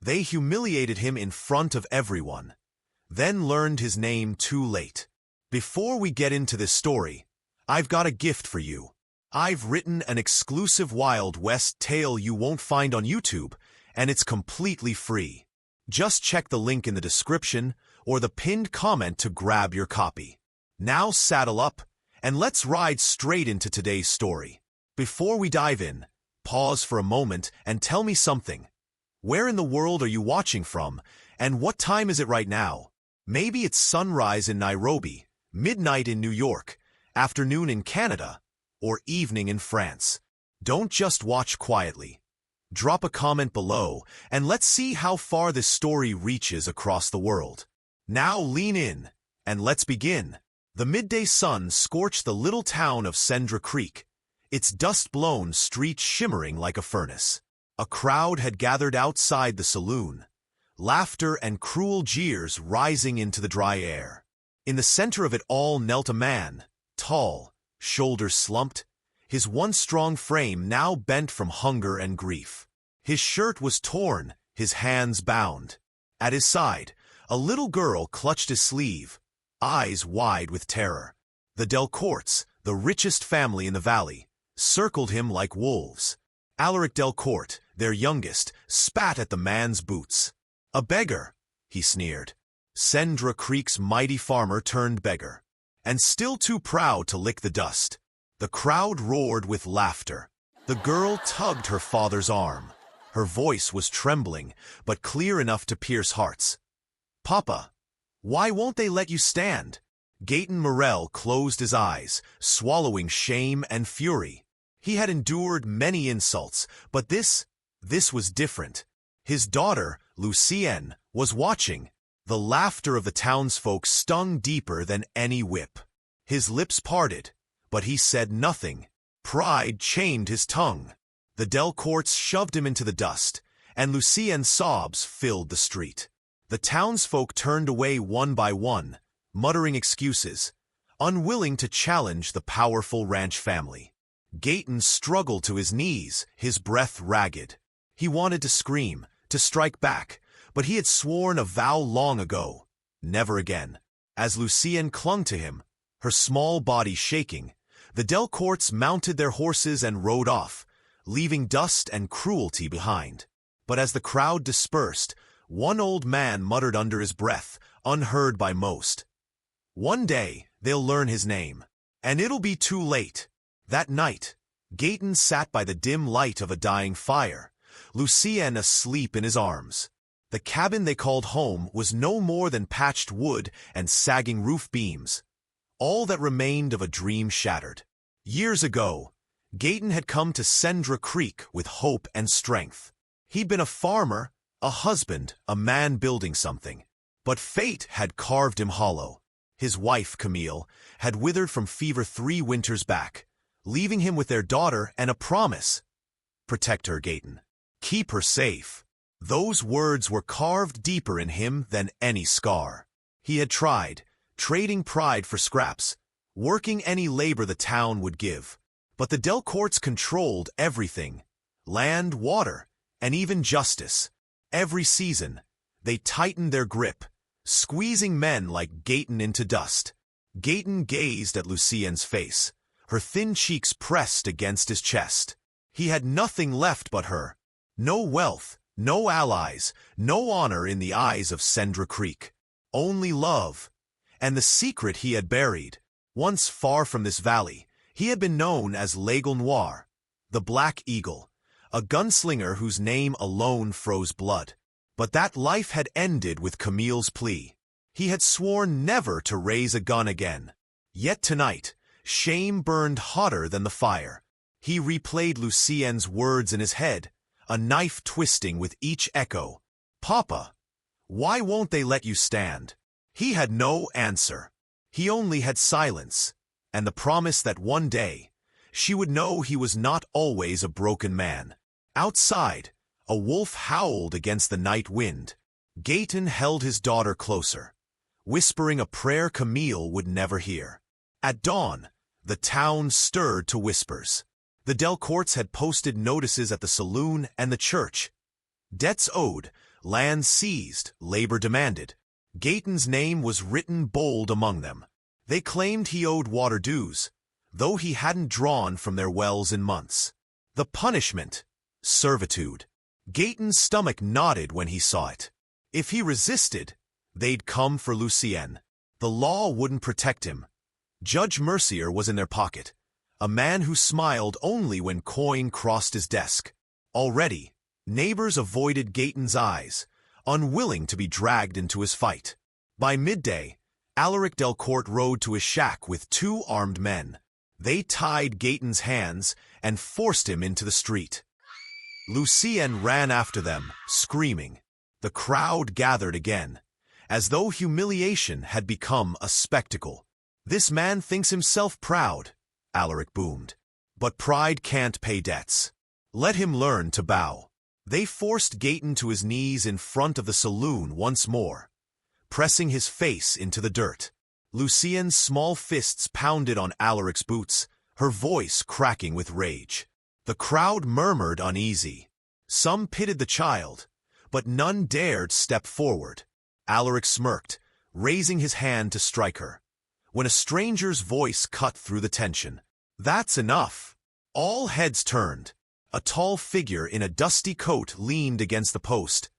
They humiliated him in front of everyone, then learned his name too late. Before we get into this story, I've got a gift for you. I've written an exclusive Wild West tale you won't find on YouTube, and it's completely free. Just check the link in the description or the pinned comment to grab your copy. Now saddle up, and let's ride straight into today's story. Before we dive in, pause for a moment and tell me something. Where in the world are you watching from, and what time is it right now? Maybe it's sunrise in Nairobi, midnight in New York, afternoon in Canada, or evening in France. Don't just watch quietly. Drop a comment below, and let's see how far this story reaches across the world. Now lean in, and let's begin. The midday sun scorched the little town of Sendra Creek, its dust-blown streets shimmering like a furnace. A crowd had gathered outside the saloon, laughter and cruel jeers rising into the dry air. In the center of it all knelt a man, tall, shoulders slumped, his once strong frame now bent from hunger and grief. His shirt was torn, his hands bound. At his side, a little girl clutched his sleeve, eyes wide with terror. The Delcourts, the richest family in the valley, circled him like wolves. Alaric Delcourt, their youngest, spat at the man's boots. "A beggar," he sneered. Sendra Creek's mighty farmer turned beggar, and still too proud to lick the dust. The crowd roared with laughter. The girl tugged her father's arm. Her voice was trembling, but clear enough to pierce hearts. "Papa, why won't they let you stand?" Gaetan Morel closed his eyes, swallowing shame and fury. He had endured many insults, but this was different. His daughter, Lucienne, was watching. The laughter of the townsfolk stung deeper than any whip. His lips parted, but he said nothing. Pride chained his tongue. The Delcourts shoved him into the dust, and Lucienne's sobs filled the street. The townsfolk turned away one by one, muttering excuses, unwilling to challenge the powerful ranch family. Gaetan struggled to his knees, his breath ragged. He wanted to scream, to strike back, but he had sworn a vow long ago, never again. As Lucienne clung to him, her small body shaking, the Delcourts mounted their horses and rode off, leaving dust and cruelty behind. But as the crowd dispersed, one old man muttered under his breath, unheard by most, "One day, they'll learn his name, and it'll be too late." That night, Gaetan sat by the dim light of a dying fire, Lucienne asleep in his arms. The cabin they called home was no more than patched wood and sagging roof beams, all that remained of a dream shattered. Years ago, Gaetan had come to Sendra Creek with hope and strength. He'd been a farmer, a husband, a man building something. But fate had carved him hollow. His wife, Camille, had withered from fever 3 winters back, leaving him with their daughter and a promise. "Protect her, Gaetan. Keep her safe." Those words were carved deeper in him than any scar. He had tried, trading pride for scraps, working any labor the town would give. But the Delcourts controlled everything, land, water, and even justice. Every season, they tightened their grip, squeezing men like Gaetan into dust. Gaetan gazed at Lucienne's face, her thin cheeks pressed against his chest. He had nothing left but her. No wealth, no allies, no honor in the eyes of Sendra Creek. Only love, and the secret he had buried. Once far from this valley, he had been known as L'Aigle Noir, the Black Eagle, a gunslinger whose name alone froze blood. But that life had ended with Camille's plea. He had sworn never to raise a gun again. Yet tonight, shame burned hotter than the fire. He replayed Lucienne's words in his head, a knife twisting with each echo. "Papa, why won't they let you stand?" He had no answer. He only had silence, and the promise that one day, she would know he was not always a broken man. Outside, a wolf howled against the night wind. Gaetan held his daughter closer, whispering a prayer Camille would never hear. At dawn, the town stirred to whispers. The Delcourts had posted notices at the saloon and the church. Debts owed, land seized, labor demanded. Gaetan's name was written bold among them. They claimed he owed water dues, though he hadn't drawn from their wells in months. The punishment: servitude. Gaetan's stomach nodded when he saw it. If he resisted, they'd come for Lucien. The law wouldn't protect him. Judge Mercier was in their pocket, a man who smiled only when coin crossed his desk. Already, neighbors avoided Gaetan's eyes, unwilling to be dragged into his fight. By midday, Alaric Delcourt rode to his shack with 2 armed men. They tied Gaetan's hands and forced him into the street. Lucien ran after them, screaming. The crowd gathered again, as though humiliation had become a spectacle. "This man thinks himself proud," Alaric boomed. "But pride can't pay debts. Let him learn to bow." They forced Gaetan to his knees in front of the saloon once more, pressing his face into the dirt. Lucien's small fists pounded on Alaric's boots, her voice cracking with rage. The crowd murmured uneasy. Some pitied the child, but none dared step forward. Alaric smirked, raising his hand to strike her, when a stranger's voice cut through the tension. "That's enough." All heads turned. A tall figure in a dusty coat leaned against the post,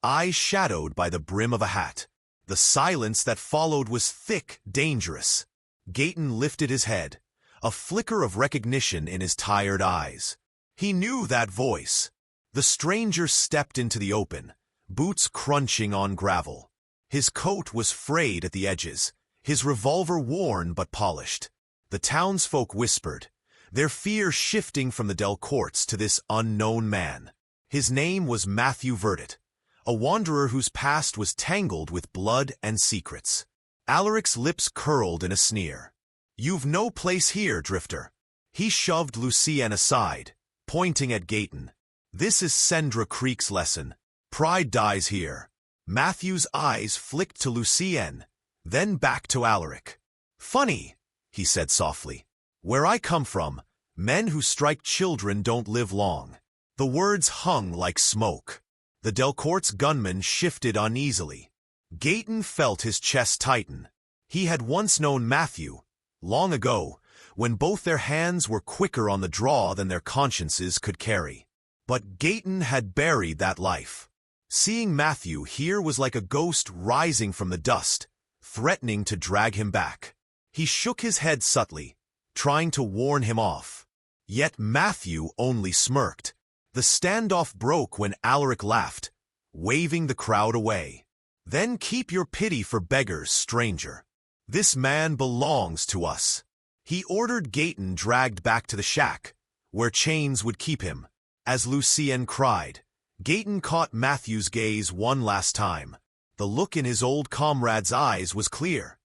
eyes shadowed by the brim of a hat. The silence that followed was thick, dangerous. Gaetan lifted his head, a flicker of recognition in his tired eyes. He knew that voice. The stranger stepped into the open, boots crunching on gravel. His coat was frayed at the edges, his revolver worn but polished. The townsfolk whispered, their fear shifting from the Delcourts to this unknown man. His name was Matthew Verdet, a wanderer whose past was tangled with blood and secrets. Alaric's lips curled in a sneer. "You've no place here, drifter." He shoved Lucien aside, pointing at Gaetan. "This is Cendra Creek's lesson. Pride dies here." Matthew's eyes flicked to Lucien, then back to Alaric. "Funny," he said softly. "Where I come from, men who strike children don't live long." The words hung like smoke. The Delcourt's gunman shifted uneasily. Gaetan felt his chest tighten. He had once known Matthew, long ago, when both their hands were quicker on the draw than their consciences could carry. But Gaetan had buried that life. Seeing Matthew here was like a ghost rising from the dust, threatening to drag him back. He shook his head subtly, trying to warn him off. Yet Matthew only smirked. The standoff broke when Alaric laughed, waving the crowd away. "Then keep your pity for beggars, stranger. This man belongs to us." He ordered Gaetan dragged back to the shack, where chains would keep him. As Lucien cried, Gaetan caught Matthew's gaze one last time. The look in his old comrade's eyes was clear.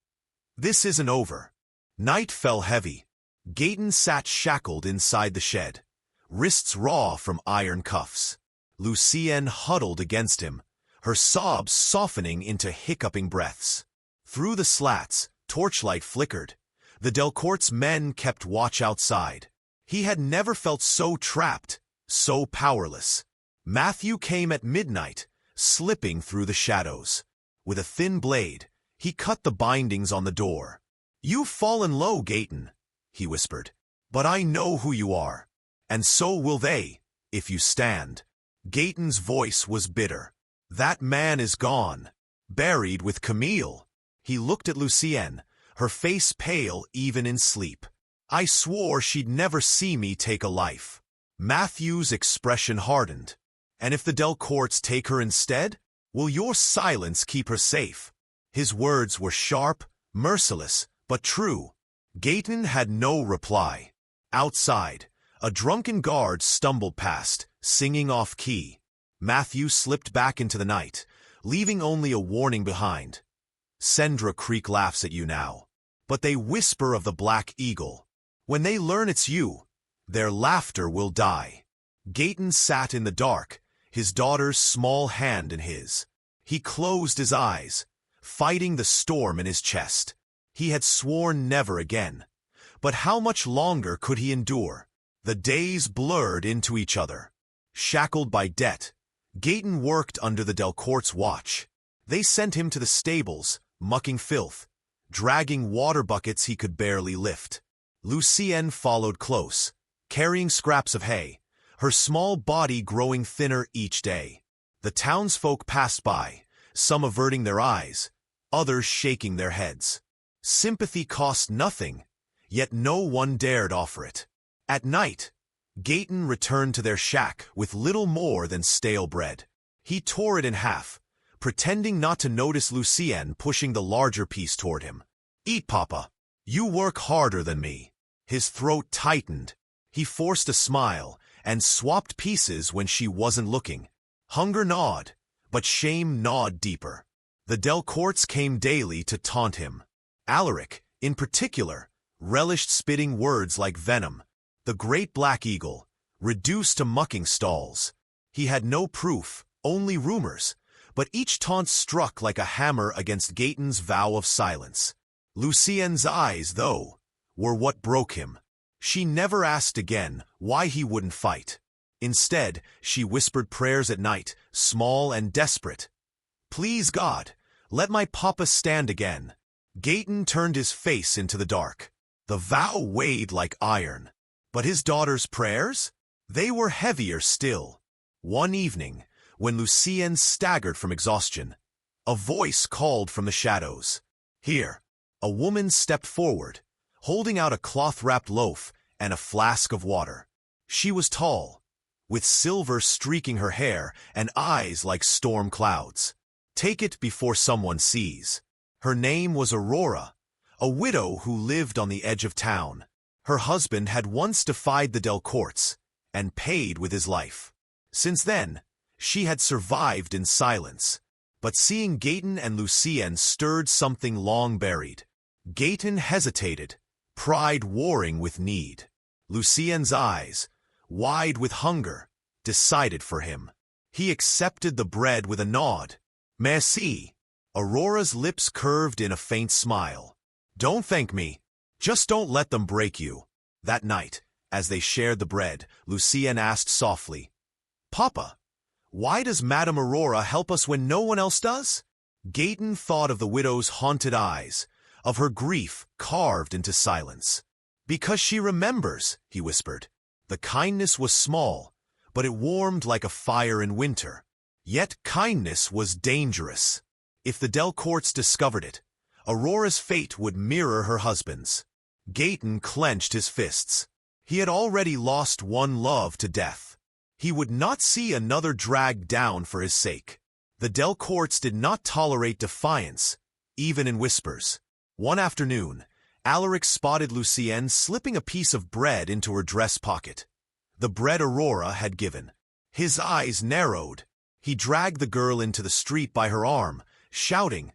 "This isn't over." Night fell heavy. Gaetan sat shackled inside the shed, wrists raw from iron cuffs. Lucien huddled against him, her sobs softening into hiccuping breaths. Through the slats, torchlight flickered. The Delcourt's men kept watch outside. He had never felt so trapped, so powerless. Matthew came at midnight, slipping through the shadows. With a thin blade, he cut the bindings on the door. "You've fallen low, Gaetan," he whispered. "But I know who you are, and so will they, if you stand." Gaetan's voice was bitter. "That man is gone, buried with Camille." He looked at Lucien, her face pale even in sleep. "I swore she'd never see me take a life." Matthew's expression hardened. "And if the Delcourts take her instead, will your silence keep her safe?" His words were sharp, merciless, but true. Gaetan had no reply. Outside, a drunken guard stumbled past, singing off-key. Matthew slipped back into the night, leaving only a warning behind. "Cendra Creek laughs at you now, but they whisper of the Black Eagle. When they learn it's you, their laughter will die." Gaetan sat in the dark, his daughter's small hand in his. He closed his eyes, fighting the storm in his chest. He had sworn never again. But how much longer could he endure? The days blurred into each other. Shackled by debt, Gaetan worked under the Delcourt's watch. They sent him to the stables, mucking filth, dragging water buckets he could barely lift. Lucienne followed close, carrying scraps of hay, her small body growing thinner each day. The townsfolk passed by, some averting their eyes, others shaking their heads. Sympathy cost nothing, yet no one dared offer it. At night, Gaetan returned to their shack with little more than stale bread. He tore it in half, pretending not to notice Lucienne pushing the larger piece toward him. "Eat, Papa. You work harder than me." His throat tightened. He forced a smile and swapped pieces when she wasn't looking. Hunger gnawed, but shame gnawed deeper. The Delcourts came daily to taunt him. Alaric, in particular, relished spitting words like venom. The great black eagle, reduced to mucking stalls. He had no proof, only rumors, but each taunt struck like a hammer against Gaetan's vow of silence. Lucienne's eyes, though, were what broke him. She never asked again why he wouldn't fight. Instead, she whispered prayers at night, small and desperate. "Please God, let my papa stand again." Gaetan turned his face into the dark. The vow weighed like iron. But his daughter's prayers? They were heavier still. One evening, when Lucienne staggered from exhaustion, a voice called from the shadows. "Here." A woman stepped forward, holding out a cloth-wrapped loaf and a flask of water. She was tall, with silver streaking her hair and eyes like storm clouds. "Take it before someone sees." Her name was Aurora, a widow who lived on the edge of town. Her husband had once defied the Delcourts and paid with his life. Since then, she had survived in silence. But seeing Gaetan and Lucienne stirred something long buried. Gaetan hesitated, pride warring with need. Lucienne's eyes, wide with hunger, decided for him. He accepted the bread with a nod. "Merci." Aurora's lips curved in a faint smile. "Don't thank me. Just don't let them break you." That night, as they shared the bread, Lucienne asked softly, "Papa, why does Madame Aurora help us when no one else does?" Gaetan thought of the widow's haunted eyes, of her grief carved into silence. "Because she remembers," he whispered. The kindness was small, but it warmed like a fire in winter. Yet kindness was dangerous. If the Delcourts discovered it, Aurora's fate would mirror her husband's. Gaetan clenched his fists. He had already lost one love to death. He would not see another dragged down for his sake. The Delcourts did not tolerate defiance, even in whispers. One afternoon, Alaric spotted Lucienne slipping a piece of bread into her dress pocket. The bread Aurora had given. His eyes narrowed. He dragged the girl into the street by her arm, shouting,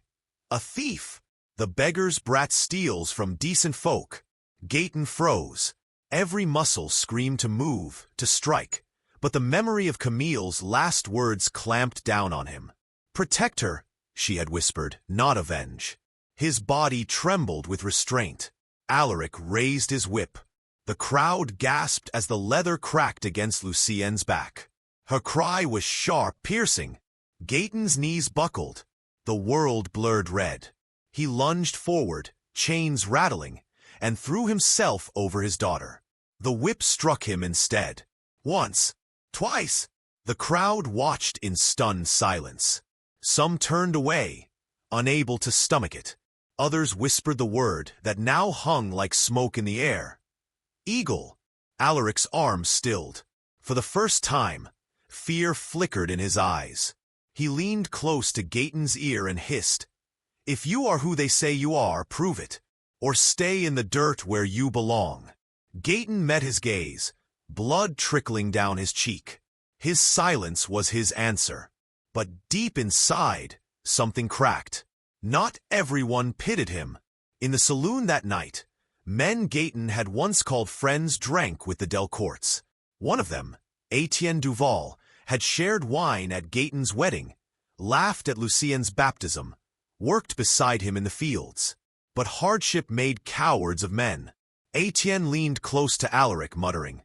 "A thief! The beggar's brat steals from decent folk." Gaetan froze. Every muscle screamed to move, to strike, but the memory of Camille's last words clamped down on him. "Protect her," she had whispered, "not avenge." His body trembled with restraint. Alaric raised his whip. The crowd gasped as the leather cracked against Lucienne's back. Her cry was sharp, piercing. Gaetan's knees buckled. The world blurred red. He lunged forward, chains rattling, and threw himself over his daughter. The whip struck him instead. Once, twice. The crowd watched in stunned silence. Some turned away, unable to stomach it. Others whispered the word that now hung like smoke in the air. "Eagle." Alaric's arm stilled. For the first time, fear flickered in his eyes. He leaned close to Gaetan's ear and hissed, "If you are who they say you are, prove it, or stay in the dirt where you belong." Gaetan met his gaze, blood trickling down his cheek. His silence was his answer. But deep inside, something cracked. Not everyone pitied him. In the saloon that night, men Gaetan had once called friends drank with the Delcourts. One of them, Etienne Duval, had shared wine at Gaetan's wedding, laughed at Lucienne's baptism, worked beside him in the fields. But hardship made cowards of men. Etienne leaned close to Alaric, muttering,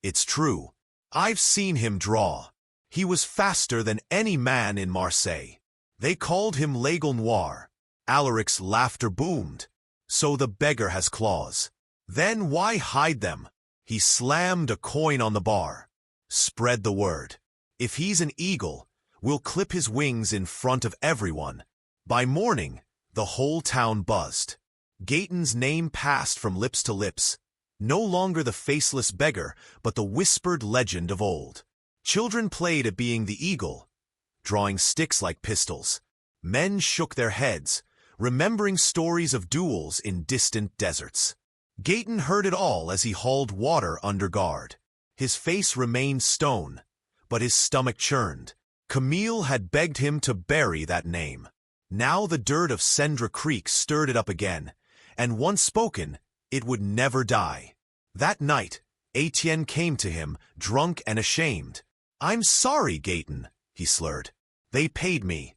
"It's true. I've seen him draw. He was faster than any man in Marseille. They called him L'Aigle Noir. Alaric's laughter boomed. So the beggar has claws. Then why hide them? He slammed a coin on the bar. Spread the word. If he's an eagle, we'll clip his wings in front of everyone. By morning, the whole town buzzed. Gaetan's name passed from lips to lips. No longer the faceless beggar, but the whispered legend of old. Children played at being the eagle, drawing sticks like pistols. Men shook their heads, remembering stories of duels in distant deserts. Gaetan heard it all as he hauled water under guard. His face remained stone, but his stomach churned. Camille had begged him to bury that name. Now the dirt of Cendre Creek stirred it up again, and once spoken, it would never die. That night, Etienne came to him, drunk and ashamed. "I'm sorry, Gaetan," he slurred. "They paid me."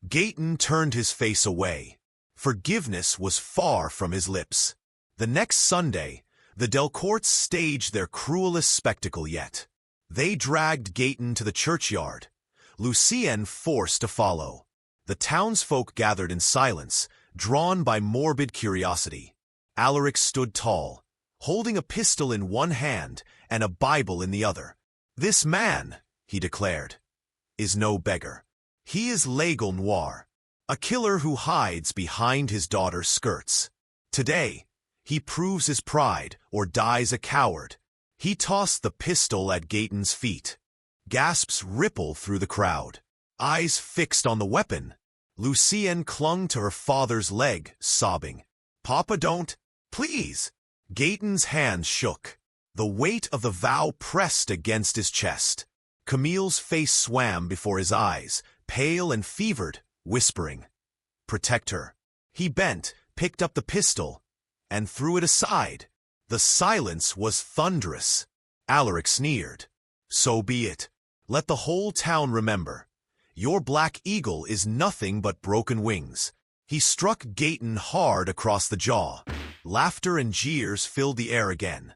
Gaetan turned his face away. Forgiveness was far from his lips. The next Sunday, the Delcourts staged their cruelest spectacle yet. They dragged Gaetan to the churchyard, Lucien forced to follow. The townsfolk gathered in silence, drawn by morbid curiosity. Alaric stood tall, holding a pistol in one hand and a Bible in the other. "This man," he declared, "is no beggar. He is L'Aigle Noir, a killer who hides behind his daughter's skirts. Today, he proves his pride or dies a coward." He tossed the pistol at Gaetan's feet. Gasps rippled through the crowd. Eyes fixed on the weapon, Lucien clung to her father's leg, sobbing. "Papa, don't, please." Gaetan's hands shook. The weight of the vow pressed against his chest. Camille's face swam before his eyes, pale and fevered, whispering, "Protect her." He bent, picked up the pistol, and threw it aside. The silence was thunderous. Alaric sneered. "So be it. Let the whole town remember. Your black eagle is nothing but broken wings." He struck Gaetan hard across the jaw. Laughter and jeers filled the air again.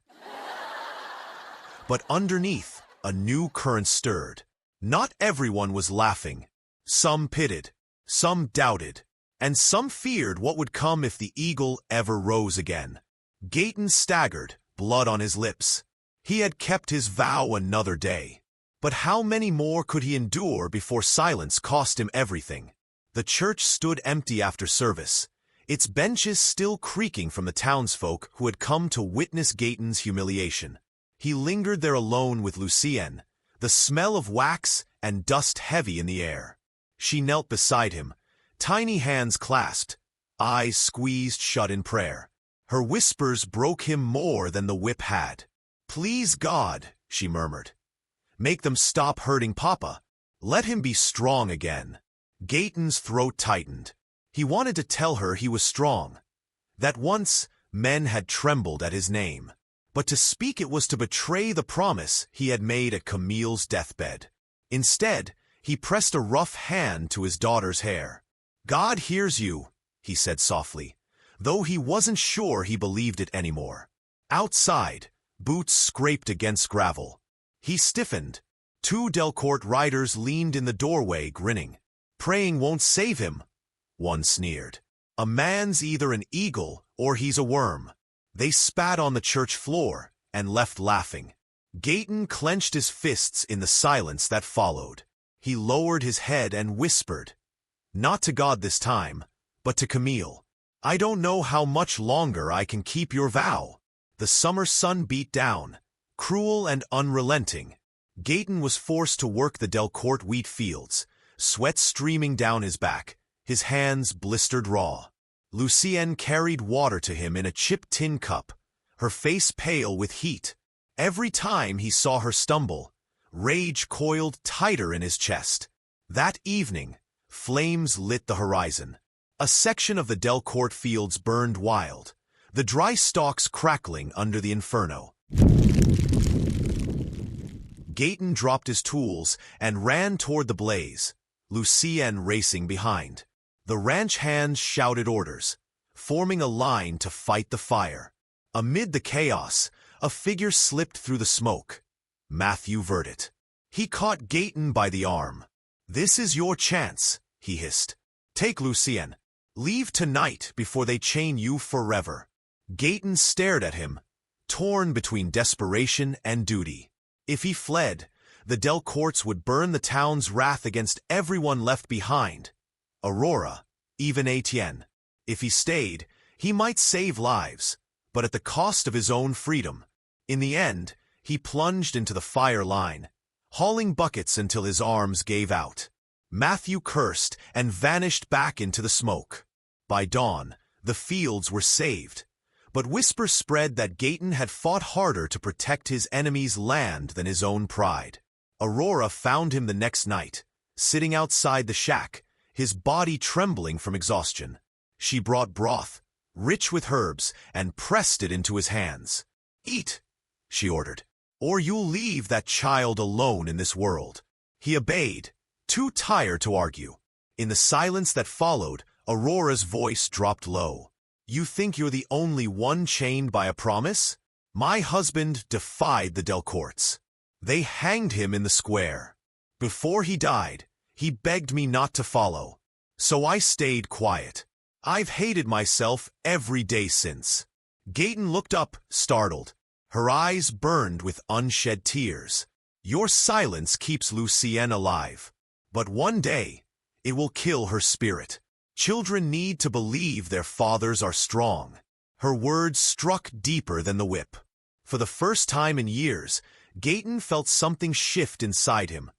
But underneath, a new current stirred. Not everyone was laughing. Some pitied, some doubted, and some feared what would come if the eagle ever rose again. Gaetan staggered, blood on his lips. He had kept his vow another day. But how many more could he endure before silence cost him everything? The church stood empty after service, its benches still creaking from the townsfolk who had come to witness Gaetan's humiliation. He lingered there alone with Lucien, the smell of wax and dust heavy in the air. She knelt beside him, tiny hands clasped, eyes squeezed shut in prayer. Her whispers broke him more than the whip had. "Please God," she murmured, "make them stop hurting Papa. Let him be strong again." Gaetan's throat tightened. He wanted to tell her he was strong, that once men had trembled at his name. But to speak it was to betray the promise he had made at Camille's deathbed. Instead, he pressed a rough hand to his daughter's hair. "God hears you," he said softly, though he wasn't sure he believed it anymore. Outside, boots scraped against gravel. He stiffened. Two Delcourt riders leaned in the doorway, grinning. "Praying won't save him," one sneered. "A man's either an eagle or he's a worm." They spat on the church floor and left laughing. Gaetan clenched his fists in the silence that followed. He lowered his head and whispered, not to God this time, but to Camille, "I don't know how much longer I can keep your vow." The summer sun beat down, cruel and unrelenting. Gaetan was forced to work the Delcourt wheat fields, sweat streaming down his back, his hands blistered raw. Lucien carried water to him in a chipped tin cup, her face pale with heat. Every time he saw her stumble, rage coiled tighter in his chest. That evening, flames lit the horizon. A section of the Delcourt fields burned wild, the dry stalks crackling under the inferno. Gaetan dropped his tools and ran toward the blaze, Lucien racing behind. The ranch hands shouted orders, forming a line to fight the fire. Amid the chaos, a figure slipped through the smoke. Matthew Verdet. He caught Gaetan by the arm. "This is your chance," he hissed. "Take Lucien. Leave tonight before they chain you forever." Gaetan stared at him, torn between desperation and duty. If he fled, the Delcourts would burn the town's wrath against everyone left behind. Aurora, even Etienne. If he stayed, he might save lives, but at the cost of his own freedom. In the end, he plunged into the fire line, hauling buckets until his arms gave out. Matthew cursed and vanished back into the smoke. By dawn, the fields were saved, but whispers spread that Gaetan had fought harder to protect his enemy's land than his own pride. Aurora found him the next night, sitting outside the shack, his body trembling from exhaustion. She brought broth, rich with herbs, and pressed it into his hands. "Eat," she ordered, "or you'll leave that child alone in this world." He obeyed, too tired to argue. In the silence that followed, Aurora's voice dropped low. "You think you're the only one chained by a promise? My husband defied the Delcourts. They hanged him in the square. Before he died, he begged me not to follow. So I stayed quiet. I've hated myself every day since." Gaetan looked up, startled. Her eyes burned with unshed tears. "Your silence keeps Lucien alive. But one day, it will kill her spirit. Children need to believe their fathers are strong." Her words struck deeper than the whip. For the first time in years, Gaetan felt something shift inside him,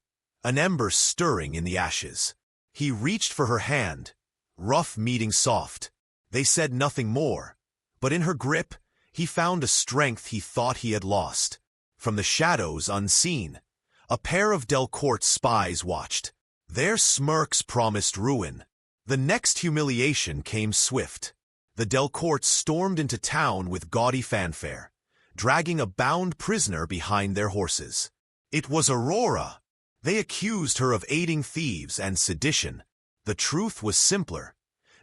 an ember stirring in the ashes. He reached for her hand, rough meeting soft. They said nothing more, but in her grip, he found a strength he thought he had lost. From the shadows unseen, a pair of Delcourt spies watched. Their smirks promised ruin. The next humiliation came swift. The Delcourts stormed into town with gaudy fanfare, dragging a bound prisoner behind their horses. It was Aurora. They accused her of aiding thieves and sedition. The truth was simpler.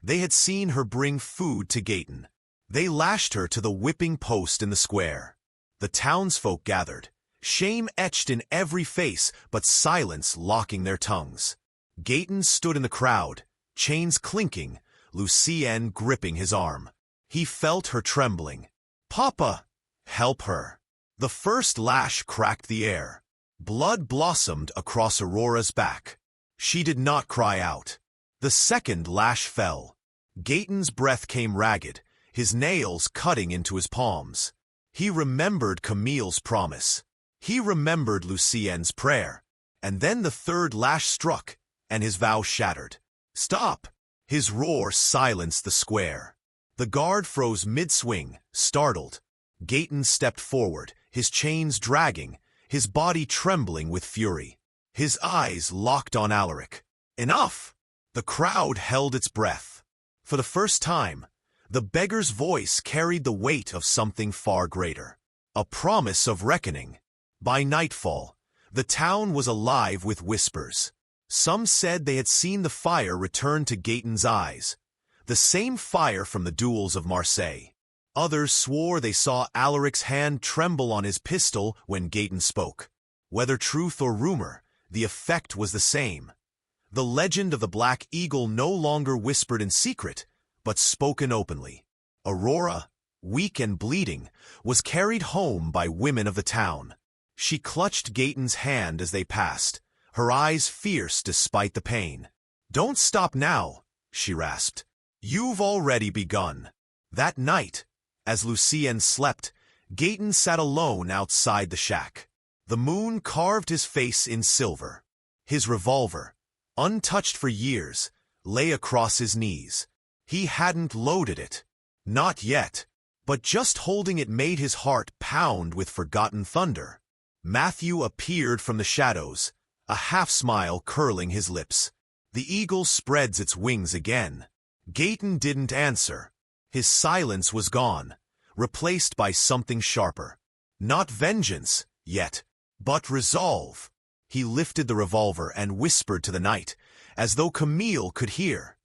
They had seen her bring food to Gaetan. They lashed her to the whipping post in the square. The townsfolk gathered, shame etched in every face, but silence locking their tongues. Gaetan stood in the crowd, chains clinking, Lucien gripping his arm. He felt her trembling. "Papa, help her." The first lash cracked the air. Blood blossomed across Aurora's back. She did not cry out. The second lash fell. Gaetan's breath came ragged, his nails cutting into his palms. He remembered Camille's promise. He remembered Lucien's prayer. And then the third lash struck, and his vow shattered. "Stop!" His roar silenced the square. The guard froze mid-swing, startled. Gaetan stepped forward, his chains dragging, his body trembling with fury. His eyes locked on Alaric. "Enough!" The crowd held its breath. For the first time, the beggar's voice carried the weight of something far greater. A promise of reckoning. By nightfall, the town was alive with whispers. Some said they had seen the fire return to Gaetan's eyes, the same fire from the duels of Marseille. Others swore they saw Alaric's hand tremble on his pistol when Gaetan spoke. Whether truth or rumor, the effect was the same. The legend of the Black Eagle no longer whispered in secret, but spoken openly. Aurora, weak and bleeding, was carried home by women of the town. She clutched Gaetan's hand as they passed, her eyes fierce despite the pain. "Don't stop now," she rasped. "You've already begun." That night, as Lucien slept, Gaetan sat alone outside the shack. The moon carved his face in silver. His revolver, untouched for years, lay across his knees. He hadn't loaded it. Not yet. But just holding it made his heart pound with forgotten thunder. Matthew appeared from the shadows, a half-smile curling his lips. The eagle spreads its wings again. Gaetan didn't answer. His silence was gone, replaced by something sharper. Not vengeance, yet, but resolve. He lifted the revolver and whispered to the night, as though Camille could hear.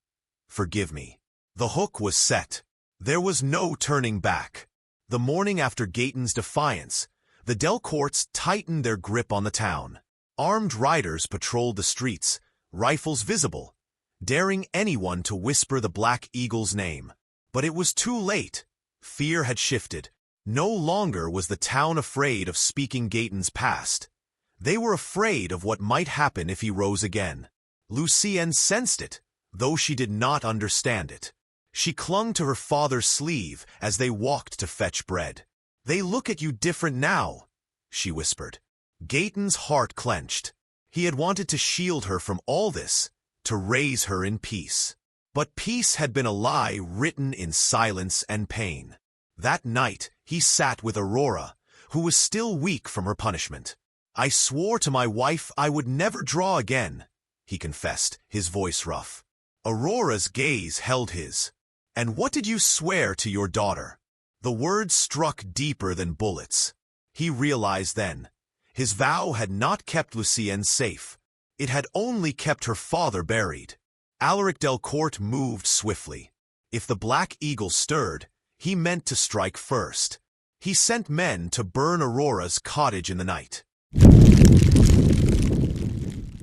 "Forgive me." The hook was set. There was no turning back. The morning after Gaetan's defiance, the Delcourts tightened their grip on the town. Armed riders patrolled the streets, rifles visible, daring anyone to whisper the Black Eagle's name. But it was too late. Fear had shifted. No longer was the town afraid of speaking Gaetan's past. They were afraid of what might happen if he rose again. Lucienne sensed it, though she did not understand it. She clung to her father's sleeve as they walked to fetch bread. "They look at you different now," she whispered. Gaetan's heart clenched. He had wanted to shield her from all this, to raise her in peace. But peace had been a lie written in silence and pain. That night, he sat with Aurora, who was still weak from her punishment. "I swore to my wife I would never draw again," he confessed, his voice rough. Aurora's gaze held his. "And what did you swear to your daughter?" The words struck deeper than bullets. He realized then. His vow had not kept Lucienne safe. It had only kept her father buried. Alaric Delcourt moved swiftly. If the Black Eagle stirred, he meant to strike first. He sent men to burn Aurora's cottage in the night.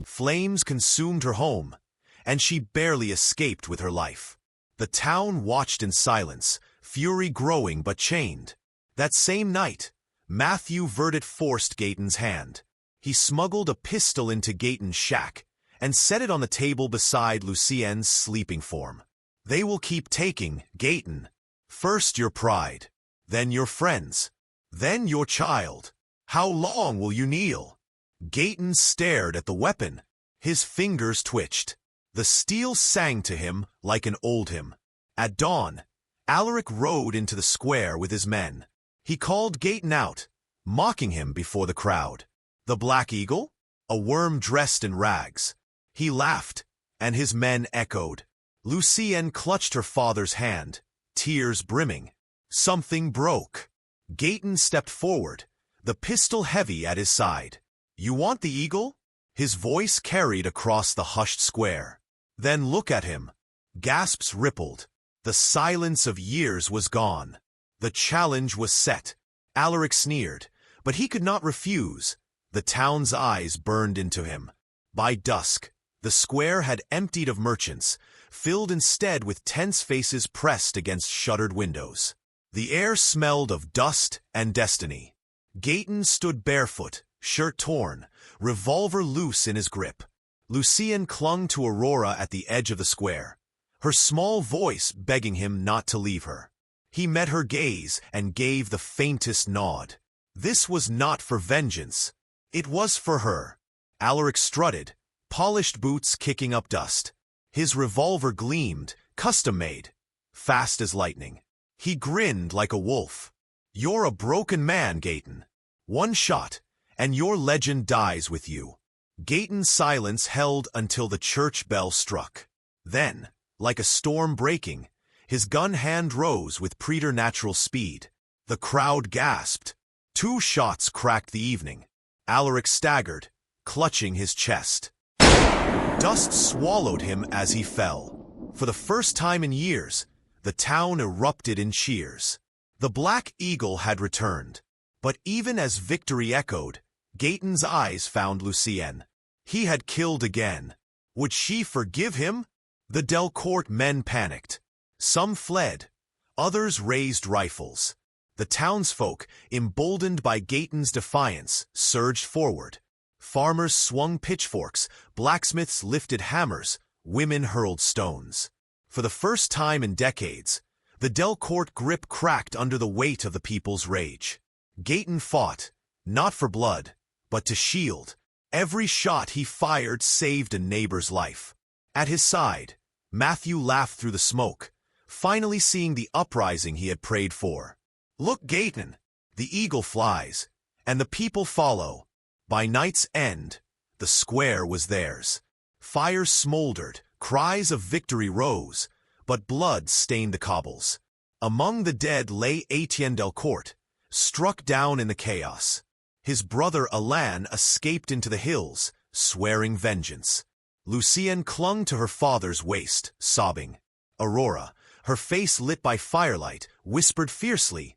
Flames consumed her home, and she barely escaped with her life. The town watched in silence, fury growing but chained. That same night, Matthew Verdett forced Gaetan's hand. He smuggled a pistol into Gaetan's shack and set it on the table beside Lucienne's sleeping form. "They will keep taking, Gaetan. First your pride, then your friends, then your child. How long will you kneel?" Gaetan stared at the weapon. His fingers twitched. The steel sang to him like an old hymn. At dawn, Alaric rode into the square with his men. He called Gaetan out, mocking him before the crowd. The Black Eagle? A worm dressed in rags. He laughed, and his men echoed. Lucienne clutched her father's hand, tears brimming. Something broke. Gaetan stepped forward, the pistol heavy at his side. "You want the eagle?" His voice carried across the hushed square. "Then look at him." Gasps rippled. The silence of years was gone. The challenge was set. Alaric sneered, but he could not refuse. The town's eyes burned into him. By dusk, the square had emptied of merchants, filled instead with tense faces pressed against shuttered windows. The air smelled of dust and destiny. Gaetan stood barefoot, shirt torn, revolver loose in his grip. Lucienne clung to Aurora at the edge of the square, her small voice begging him not to leave her. He met her gaze and gave the faintest nod. This was not for vengeance. It was for her. Alaric strutted, polished boots kicking up dust. His revolver gleamed, custom-made, fast as lightning. He grinned like a wolf. "You're a broken man, Gaetan. One shot, and your legend dies with you." Gaetan's silence held until the church bell struck. Then, like a storm breaking, his gun hand rose with preternatural speed. The crowd gasped. 2 shots cracked the evening. Alaric staggered, clutching his chest. Dust swallowed him as he fell. For the first time in years, the town erupted in cheers. The Black Eagle had returned. But even as victory echoed, Gaetan's eyes found Lucienne. He had killed again. Would she forgive him? The Delcourt men panicked. Some fled. Others raised rifles. The townsfolk, emboldened by Gaetan's defiance, surged forward. Farmers swung pitchforks, blacksmiths lifted hammers, women hurled stones. For the first time in decades, the Delcourt grip cracked under the weight of the people's rage. Gaetan fought, not for blood, but to shield. Every shot he fired saved a neighbor's life. At his side, Matthew laughed through the smoke, finally seeing the uprising he had prayed for. "Look, Gaetan, the eagle flies, and the people follow." By night's end, the square was theirs. Fires smoldered, cries of victory rose, but blood stained the cobbles. Among the dead lay Etienne Delcourt, struck down in the chaos. His brother Alain escaped into the hills, swearing vengeance. Lucienne clung to her father's waist, sobbing. Aurora, her face lit by firelight, whispered fiercely,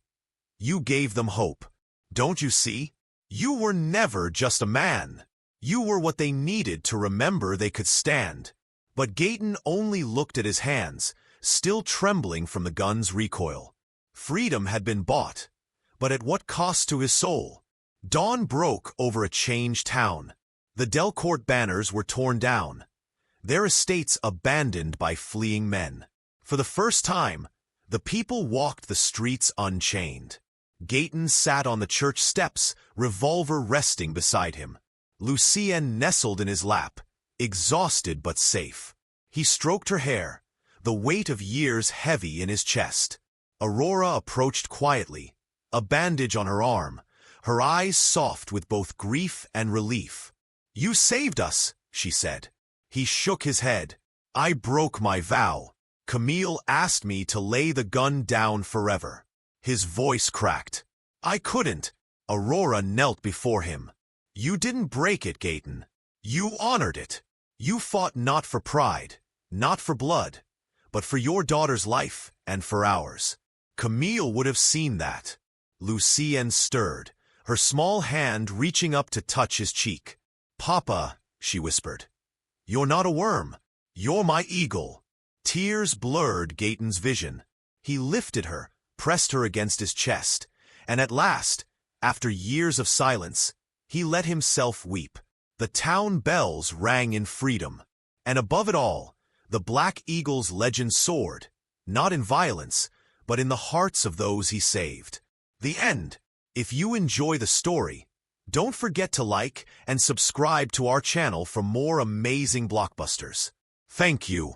"You gave them hope. Don't you see? You were never just a man. You were what they needed to remember they could stand. But Gaetan only looked at his hands, still trembling from the gun's recoil. Freedom had been bought, but at what cost to his soul? Dawn broke over a changed town. The Delcourt banners were torn down, their estates abandoned by fleeing men. For the first time, the people walked the streets unchained. Gaetan sat on the church steps, revolver resting beside him. Lucienne nestled in his lap, exhausted but safe. He stroked her hair, the weight of years heavy in his chest. Aurora approached quietly, a bandage on her arm, her eyes soft with both grief and relief. "You saved us," she said. He shook his head. "I broke my vow. Camille asked me to lay the gun down forever." His voice cracked. "I couldn't." Aurora knelt before him. "You didn't break it, Gaetan. You honored it. You fought not for pride, not for blood, but for your daughter's life and for ours." Camille would have seen that. Lucienne stirred, her small hand reaching up to touch his cheek. "Papa," she whispered, "you're not a worm. You're my eagle." Tears blurred Gaetan's vision. He lifted her, pressed her against his chest, and at last, after years of silence, he let himself weep. The town bells rang in freedom, and above it all, the Black Eagle's legend soared, not in violence, but in the hearts of those he saved. The end. If you enjoy the story, don't forget to like and subscribe to our channel for more amazing blockbusters. Thank you.